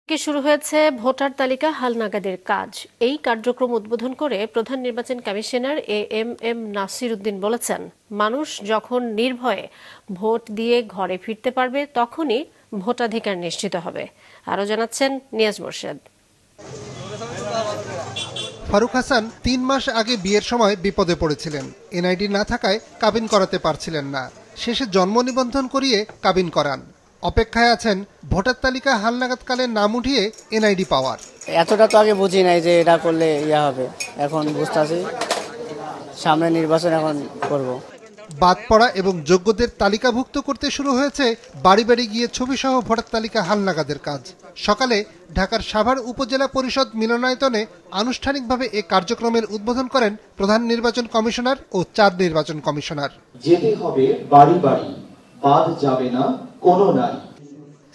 শুরু হয়েছে ভোটার তালিকা হালনাগাদের কাজ। এই কার্যক্রম উদ্বোধন করে প্রধান নির্বাচন কমিশনার এম নাসির উদ্দিন বলেছেন, মানুষ যখন নির্ভয়ে ভোট দিয়ে ঘরে ফিরতে পারবে তখনই ভোটাধিকার নিশ্চিত হবে। আরও জানাচ্ছেন নিয়াজ মোর্শেদ। ফারুক হাসান ৩ মাস আগে বিয়ের সময় বিপদে পড়েছিলেন। এনআইডি না থাকায় কাবিন করাতে পারছিলেন না। শেষে জন্ম নিবন্ধন করিয়ে কাবিন করান। অপেক্ষায় আছেন ভোটার তালিকা হালনাগাদকালে নাম উঠিয়ে এনআইডি পাওয়ার। এতটা তো আগে বুঝি নাই যে এটা করলে ইয়া হবে, এখন বুঝতেছি সামনে নির্বাচন এখন করব। বাদ পড়া এবং যোগ্যদের তালিকাভুক্ত করতে শুরু হয়েছে বাড়ি বাড়ি গিয়ে ছবিসহ ভোটার তালিকা হালনাগাদের কাজ। সকালে ঢাকার সাভার উপজেলা পরিষদ মিলনায়তনে আনুষ্ঠানিকভাবে এ কার্যক্রমের উদ্বোধন করেন প্রধান নির্বাচন কমিশনার ও ৪ নির্বাচন কমিশনার। যেতে হবে বাড়ি বাড়ি, বাদ যাবে না কোনো নারী।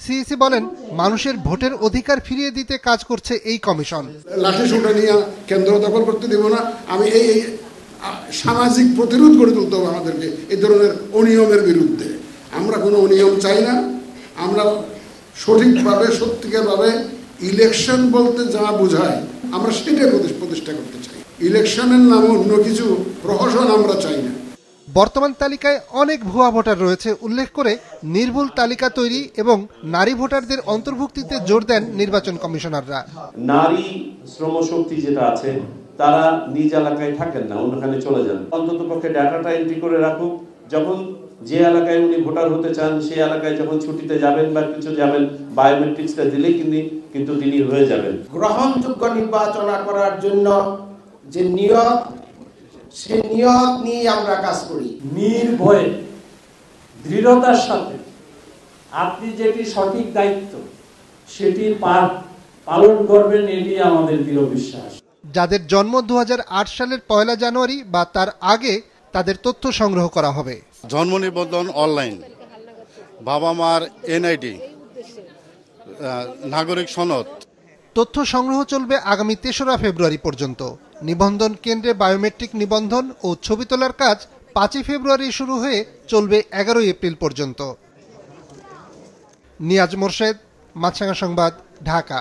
সিইসি বলেন, মানুষের ভোটের অধিকার ফিরিয়ে দিতে কাজ করছে এই কমিশন। লাঠি সোটা নিয়ে কেন্দ্র দখল করতে দেব না। আমি এই সামাজিক প্রতিরোধ গড়ে তুলতে হবে আমাদেরকে এই ধরনের অনিয়মের বিরুদ্ধে। আমরা কোনো অনিয়ম চাই না। আমরা সঠিকভাবে সত্যিকারভাবে ইলেকশন বলতে যা বোঝায় আমরা সেটাই প্রতিষ্ঠা করতে চাই। ইলেকশনের নামে অন্য কিছু প্রহসন আমরা চাই না। বর্তমান তালিকায় অনেক ভুয়া ভোটার রয়েছে উল্লেখ করে নির্ভুল তালিকা তৈরি এবং নারী ভোটারদের অন্তর্ভুক্তিতে জোর দেন নির্বাচন কমিশনাররা। নারী শ্রমশক্তি যেটা আছে তারা নিজ এলাকায় থাকেন না, অন্যখানে চলে যান। অন্তত পক্ষে ডাটাটা এন্ট্রি করে রাখুক, যখন যে এলাকায় উনি ভোটার হতে চান সেই এলাকায় যখন ছুটিতে যাবেন বা কিছু যাবেন, বায়োমেট্রিক্সটা দিলেই কিন্তু তিনি হয়ে যাবেন। গ্রহণযোগ্য নির্বাচন করার জন্য যে নিয়ত, সে নিয়ত নিয়ে আমরা কাজ করি। নির্ভয়ে দৃঢ়তার সাথে আপনি যেটি সঠিক দায়িত্ব সেটি পালন করবেন, এটি আমাদের দৃঢ় বিশ্বাস। যাদের জন্ম ২০০৮ সালের ১ জানুয়ারি বা তার আগে তাদের তথ্য সংগ্রহ করা হবে। জন্ম নিবন্ধন অনলাইন, বাবা মার এনআইডি, নাগরিক সনদ। তথ্য সংগ্রহ চলবে আগামী ৩রা ফেব্রুয়ারি পর্যন্ত। নিবন্ধন কেন্দ্রে বায়োমেট্রিক নিবন্ধন ও ছবি তোলার কাজ ৫ই ফেব্রুয়ারি শুরু হয়ে চলবে ১১ এপ্রিল পর্যন্ত। নিয়াজ মোর্শেদ, মাছরাঙা সংবাদ, ঢাকা।